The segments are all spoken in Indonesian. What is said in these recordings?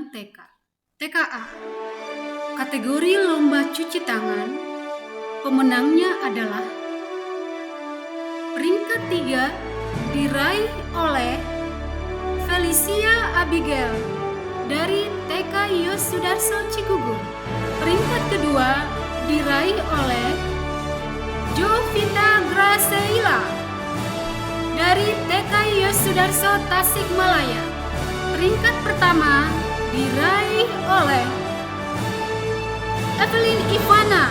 Jenjang TK. TKA. Kategori lomba cuci tangan. Pemenangnya adalah peringkat 3 diraih oleh Felicia Abigail dari TK Yosudarso Cigugur. Peringkat kedua diraih oleh Jovita Graceila dari TK Yosudarso Tasikmalaya. Peringkat pertama diraih oleh Evelyn Ivana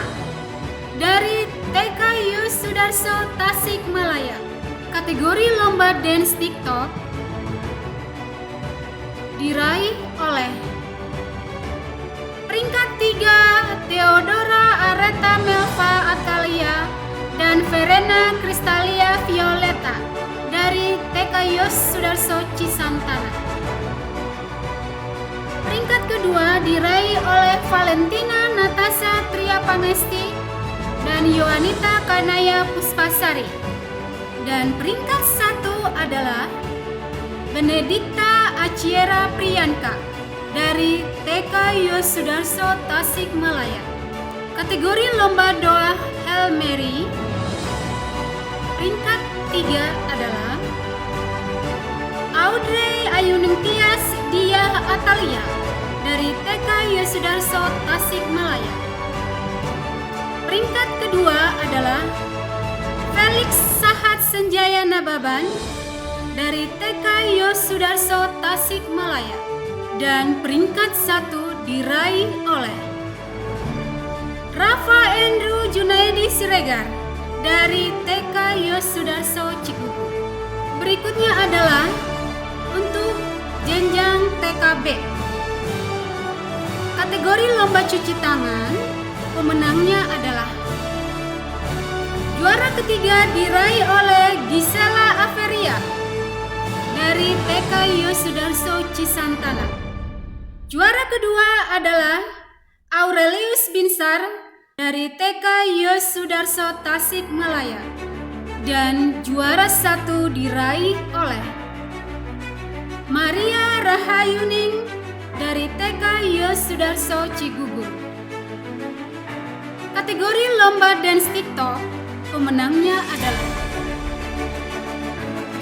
dari TK Yosudarso Tasikmalaya. Kategori lomba dance TikTok diraih oleh peringkat 3 Theodora Areta Melva Atalia dan Verena Kristalia Violeta dari TK Yosudarso Cisantana. Peringkat kedua diraih oleh Valentina Natasha Tria Pangesti dan Yohanita Kanaya Puspasari. Dan peringkat 1 adalah Benedikta Aciera Priyanka dari TK Yosudarso Tasikmalaya. Kategori lomba doa Hail Mary. Peringkat 3 adalah Audrey Ayuningtyas Dia Atalia dari TK Yosudarso Tasikmalaya. Peringkat kedua adalah Felix Sahat Senjaya Nababan dari TK Yosudarso Tasikmalaya. Dan peringkat 1 diraih oleh Rafa Andrew Junaidi Siregar dari TK Yosudarso Cigugur. Berikutnya adalah untuk jenjang TKB. Kategori lomba cuci tangan, pemenangnya adalah juara ketiga diraih oleh Gisela Averia dari TK Yosudarso Cisantana. Juara kedua adalah Aurelius Binsar dari TK Yosudarso Tasikmalaya. Dan juara 1 diraih oleh Maria Rahayuning dari TK Yosudarso Cigugur. Kategori lomba dance TikTok, pemenangnya adalah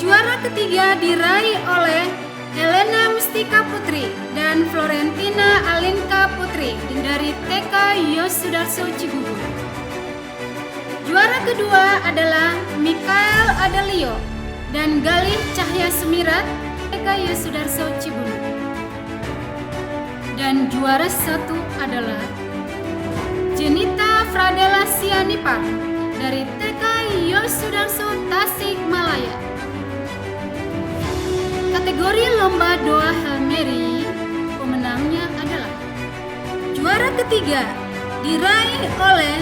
juara ketiga diraih oleh Helena Mustika Putri dan Florentina Alinka Putri dari TK Yosudarso Cigugur. Juara kedua adalah Mikael Adelio dan Galih Cahya Sumirat TK Yosudarso Cibunut. Dan juara 1 adalah Jenita Fradela Sianipar dari TK Yosudarso Tasikmalaya. Kategori lomba doa Hail Mary, pemenangnya adalah juara ketiga diraih oleh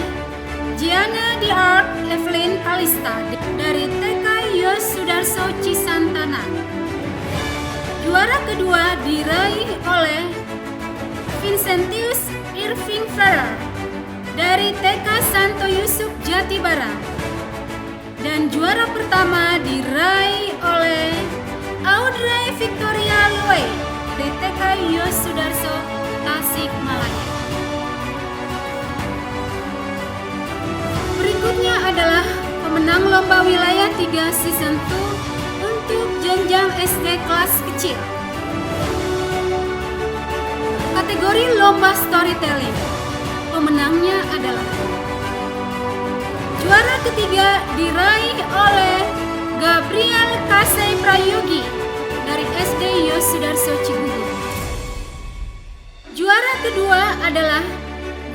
Gianna Di Art Evelyn Kalista dari TK Yosudarso Cisantana. Juara kedua diraih oleh Vincentius Irving Ferrer dari TK Santo Yusuf Jatibarang. Dan juara pertama diraih oleh Audrey Victoria Lue dari TK Yosudarso Tasikmalaya. Berikutnya adalah pemenang lomba wilayah 3 season 2 untuk jenjang SD kelas kecil. Kategori lomba storytelling, pemenangnya adalah juara ketiga diraih oleh Gabriel Kasey Prayogi dari SD Yosudarso Cigugur. Juara kedua adalah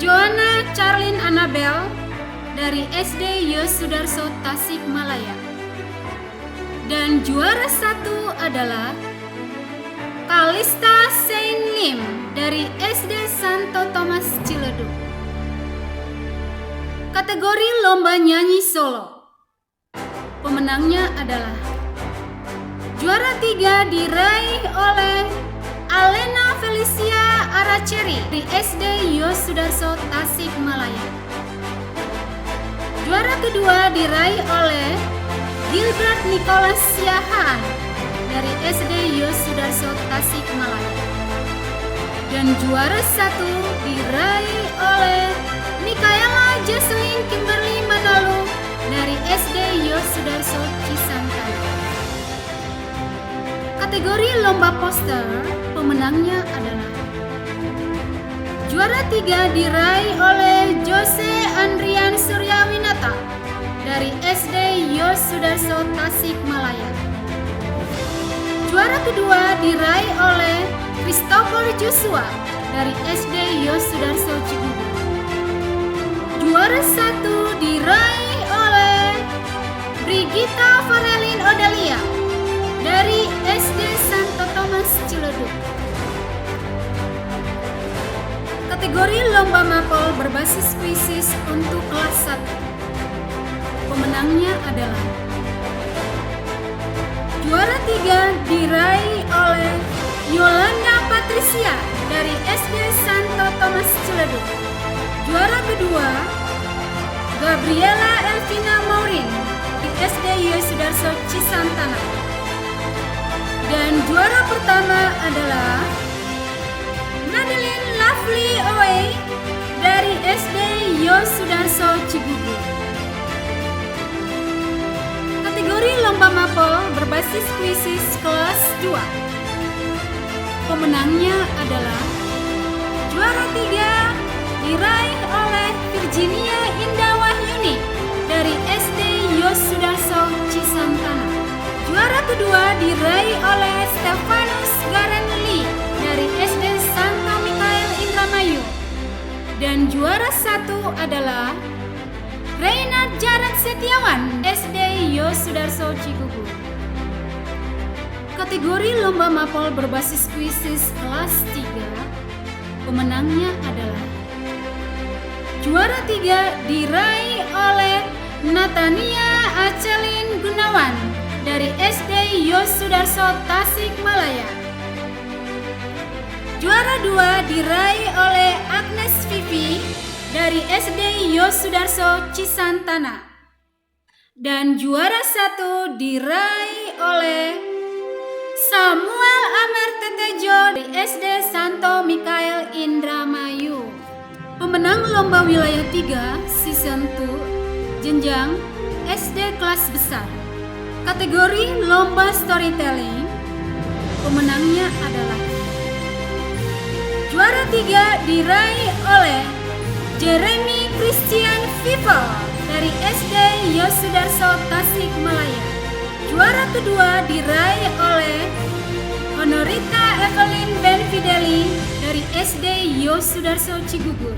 Joanna Charlene Annabel dari SD Yosudarso Tasikmalaya. Dan juara 1 adalah Kalista Saint Lim dari SD Santo Thomas Ciledug. Kategori lomba nyanyi solo, pemenangnya adalah juara 3 diraih oleh Alena Felicia Araceri di SD Yosudarso Tasikmalaya. Juara kedua diraih oleh Gilbert Nicholas Siahaan dari SD Yosudarso Tasikmalaya. Dan juara 1 diraih oleh Mikaela Jocelyn Kimberly Manolu dari SD Yosudarso Cisangkala. Kategori lomba poster, pemenangnya adalah juara 3 diraih oleh Jose Andrian Suryawinata dari SD Yosudarso Tasikmalaya. Juara kedua diraih oleh Christopher Joshua dari SD Yosudarso Cibubur. Juara 1 diraih oleh Brigita Farelin Odalia dari SD Santo Thomas Ciledug. Kategori lomba mapel berbasis kuisis untuk kelas 1. Pemenangnya adalah juara 3 diraih oleh Yolanda Patricia dari SD Santo Thomas Ciledug. Juara kedua Gabriela Elvina Maurin di SD Yosudarso Cisantana. Dan juara pertama adalah Madeline Lovely Owe dari SD Yosudarso Cibubur. Kategori lomba mapel berbasis kuisis kelas 2. Pemenangnya adalah juara 3 diraih oleh Virginia Indah Wahyuni dari SD Yosudarso Cisantana. Juara kedua diraih oleh Stefanus Garen Lee dari SD Santo Mikael Indramayu. Dan juara 1 adalah Reynard Jared Setiawan SD Yosudarso Cigugur. Kategori lomba mapel berbasis kuisis kelas 3. Pemenangnya adalah juara 3 diraih oleh Natania Acelin Gunawan dari SD Yosudarso Tasikmalaya. Juara 2 diraih oleh Agnes Vivi dari SD Yosudarso Cisantana. Dan juara 1 diraih oleh Samuel Amer Tetejo dari SD Santo Mikael Indramayu. Pemenang lomba wilayah 3 season 2 jenjang SD kelas besar. Kategori lomba storytelling, pemenangnya adalah juara 3 diraih oleh Jeremy Christian Vival dari SD Yosudarso Tasikmalaya. Juara kedua diraih oleh Honorita Evelyn Benfideli dari SD Yosudarso Cigugur.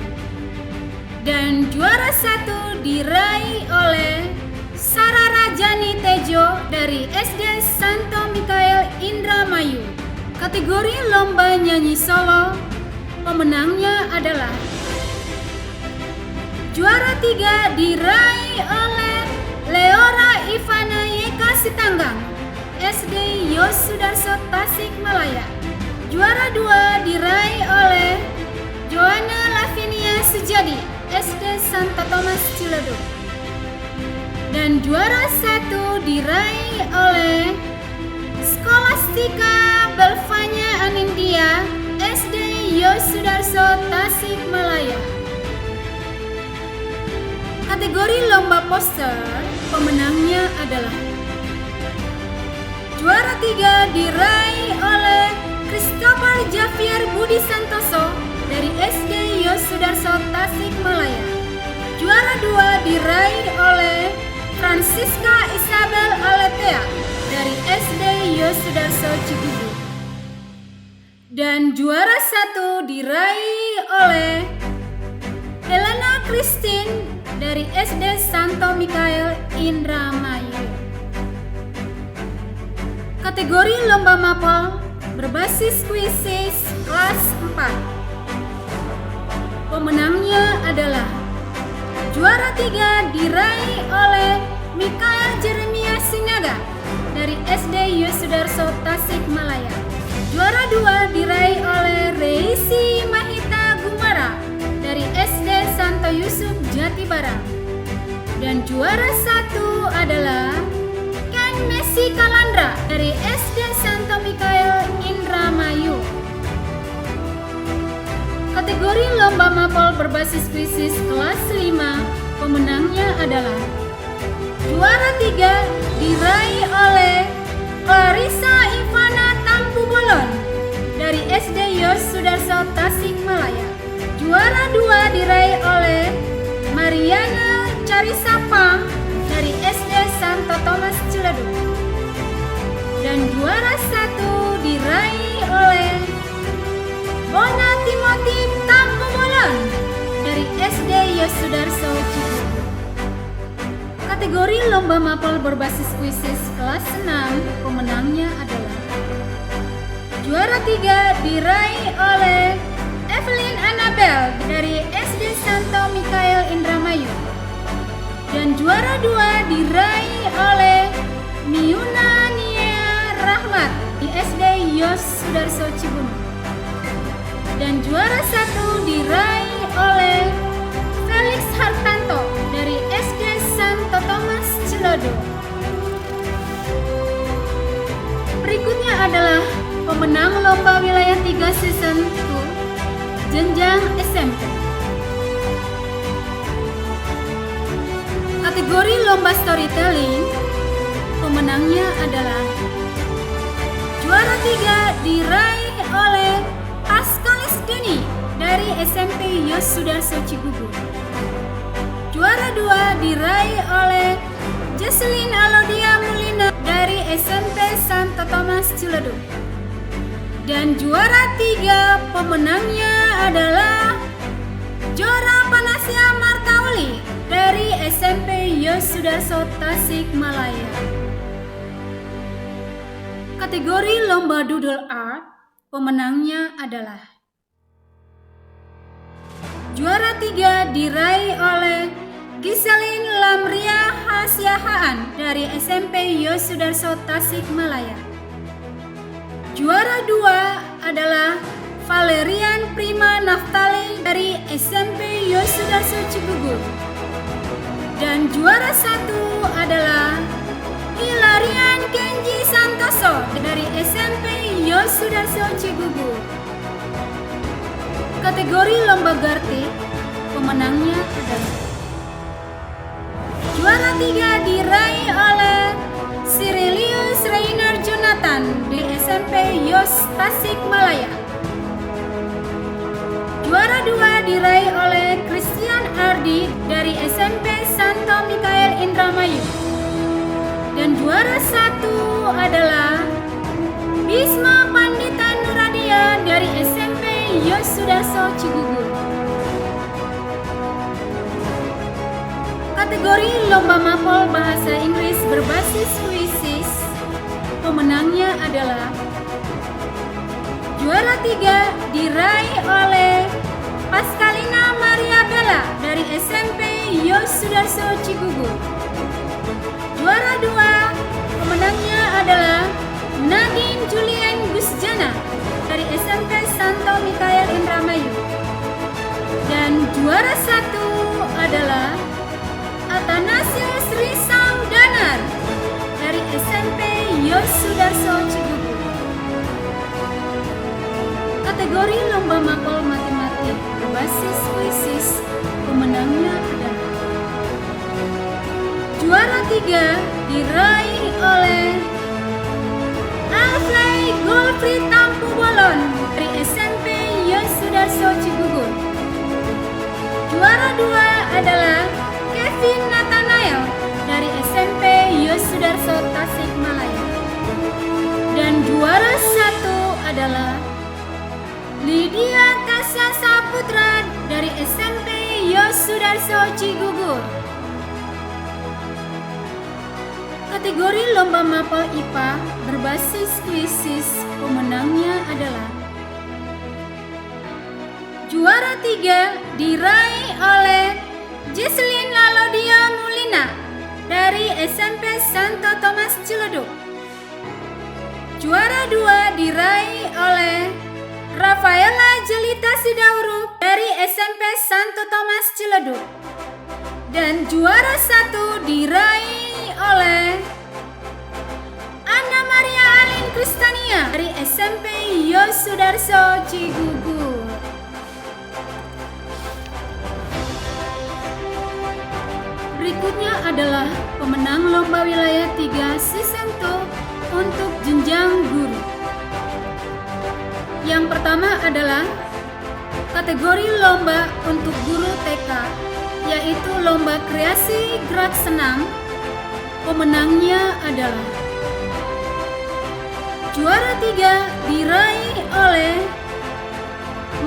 Dan juara 1 diraih oleh Sarah Rajani Tejo dari SD Santo Mikael Indramayu. Kategori lomba nyanyi solo, pemenangnya adalah juara 3 diraih oleh Leora Ivana Yeka Sitanggang SD Yosudarso Tasikmalaya. Juara 2 diraih oleh Joanna Lavinia Sujadi SD Santo Thomas Ciledug. Dan juara 1 diraih oleh Skolastika Belvanya Anindya SD Yosudarso Tasikmalaya. Kategori lomba poster, pemenangnya adalah juara 3 diraih oleh Christopher Javier Budi Santoso dari SD Yosudarso Tasikmalaya. Juara 2 diraih oleh Francisca Isabel Aletea dari SD Yosudarso Cigugur. Dan juara 1 diraih oleh Helena Christine dari SD Santo Mikael Indramayu. Kategori lomba mapel berbasis kuisis kelas 4. Pemenangnya adalah juara 3 diraih oleh Mikael Jeremia Sinaga dari SD Yosudarso Tasikmalaya. Juara 2 diraih oleh Reisi Mahita Gumara dari SD Santo Yusuf Jatibarang. Dan juara 1 adalah Ken Messi Kalandra dari SD Santo Mikael Indramayu. lomba mapel berbasis puisi kelas 5, pemenangnya adalah juara 3 diraih oleh Clarissa Ivana Tampu Bolon dari SD Yos Sudarso Tasikmalaya. Juara 2 diraih oleh Mariana Carissa Pang dari SD Santo Thomas Ciledug. Dan juara 1 diraih oleh Bona Timothy Tampu Bolon dari SD Yos Sudarso Ciledug. Kategori lomba mapel berbasis puisi kelas 6, pemenangnya adalah juara 3 diraih oleh Evelyn Annabel dari SD Santo Mikael Indramayu. Dan juara 2 diraih oleh Miuna Nia Rahmat di SD Yos Sudarso Cibuntu. Dan juara 1 diraih oleh Felix Hartanto dari SD Santo Thomas Ciledug. Berikutnya adalah pemenang lomba wilayah 3 season 2 jenjang SMP. Kategori lomba storytelling, pemenangnya adalah juara 3 diraih oleh Pascalis Deni dari SMP Yos Sudarso Cigugur. Juara 2 diraih oleh Jesselyn Alodia Mulina dari SMP Santo Thomas Ciledug. Dan juara 3 pemenangnya adalah Jora Panasya Martauli dari SMP Yos Sudarso Tasikmalaya. Kategori lomba doodle art, pemenangnya adalah juara 3 diraih oleh Giselin Lamria Hasyahaan dari SMP Yos Sudarso Tasikmalaya. Juara 2 adalah Valerian Prima Naftali dari SMP Yos Sudarso Cigugur. Dan juara 1 adalah Hilarian Kenji Santoso dari SMP Yos Sudarso Cigugur. Kategori lomba Garti, pemenangnya adalah juara 3 diraih oleh Sirilius Reiner Jonathan di SMP Yos Tasikmalaya. Juara 2 diraih oleh Christian Ardi dari SMP Santo Mikael Indramayu. Dan juara 1 adalah Bisma Pandita Nuradia dari SMP Yos Sudarso Cigugur. Kategori lomba mapel bahasa Inggris berbasis puisi, pemenangnya adalah juara 3 diraih oleh Pascalina Maria Bella dari SMP Yos Sudarso Cigugur. Juara 2 pemenangnya adalah Nadine Julien Gusjana dari SMP Santo Mikael Indramayu. Dan juara 1 adalah Athanasius Rizal Danar dari SMP Yos Sudarso Cigugur. Kategori lomba mapel matematik berbasis puisi, pemenangnya adalah juara 3 diraih oleh Alfley Golfrid Tampu Bolon dari SMP Yos Sudarso Cigugur. Juara 2 adalah Kevin Nathanael dari SMP Yos Sudarso Tasikmalaya. Dan juara 1 adalah Lydia Tasya Saputra dari SMP Yos Sudarso Cigugur. Kategori lomba mapel IPA berbasis puisi, pemenangnya adalah juara 3 diraih oleh Jesselyn Lalodia Mulina dari SMP Santo Thomas Ciledug. Juara 2 diraih oleh Rafaela Jelita Sidauru dari SMP Santo Thomas Ciledug. Dan juara 1 diraih oleh Anna Maria Alin Kristania dari SMP Yos Sudarso Cigugur. adalah pemenang lomba wilayah 3 season 2 untuk jenjang guru. Yang pertama adalah kategori lomba untuk guru TK, yaitu lomba kreasi gerak senam. Pemenangnya adalah juara 3 diraih oleh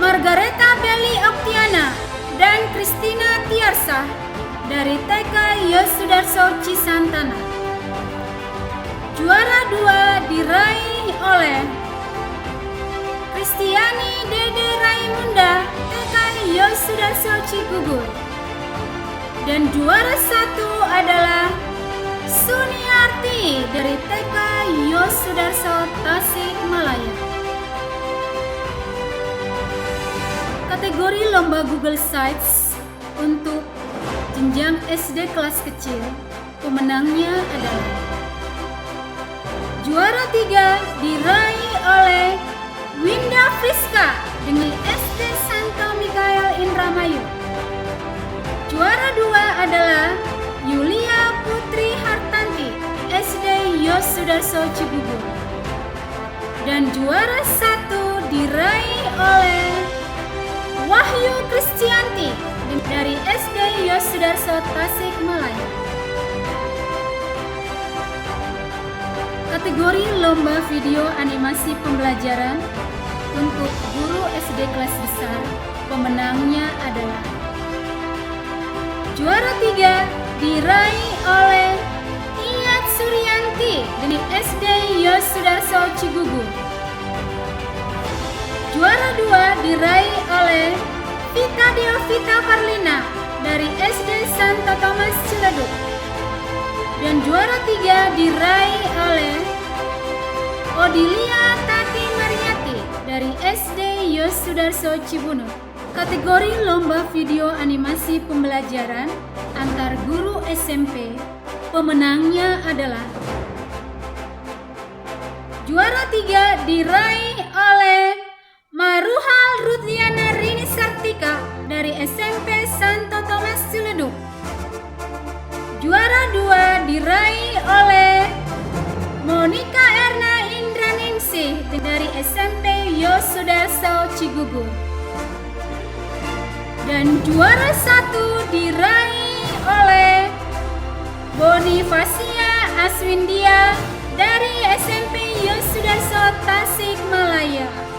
Margareta Belly Oktiana dan Christina Tiarsa dari TK Yosudarso Cisantana. Juara 2 diraih oleh Kristiani Dede Raimunda TK Yosudarso Cigugur. Dan juara 1 adalah Suniarti dari TK Yosudarso Tasikmalaya. Kategori lomba Google Sites untuk jenjang SD kelas kecil, pemenangnya adalah juara 3 diraih oleh Winda Friska dengan SD Santo Mikael Indramayu. Juara 2 adalah Yulia Putri Hartanti SD Yosudarso Cibubur. Dan juara 1 diraih oleh Wahyu Kristianti dari SD Yosudarso Tasikmalaya. Kategori lomba video animasi pembelajaran untuk guru SD kelas besar, pemenangnya adalah juara 3 diraih oleh Iyat Suryanti dari SD Yosudarso Cigugur. Juara 2 diraih oleh Vita Deovita Parlina dari SD Santo Thomas Ciledug. Dan juara 3 diraih oleh Odilia Tati Mariati dari SD Yosudarso Cibunut. Kategori lomba video animasi pembelajaran antar guru SMP, pemenangnya adalah juara 3 diraih oleh Maruhal Rutliana Rini Sartika dari SMP Santo Thomas Ciledug. Juara 2 diraih oleh Monika Erna Indraningsih dari SMP Yosudarso Cigugur. Dan juara 1 diraih oleh Bonifasia Aswindia dari SMP Yosudarso Tasikmalaya.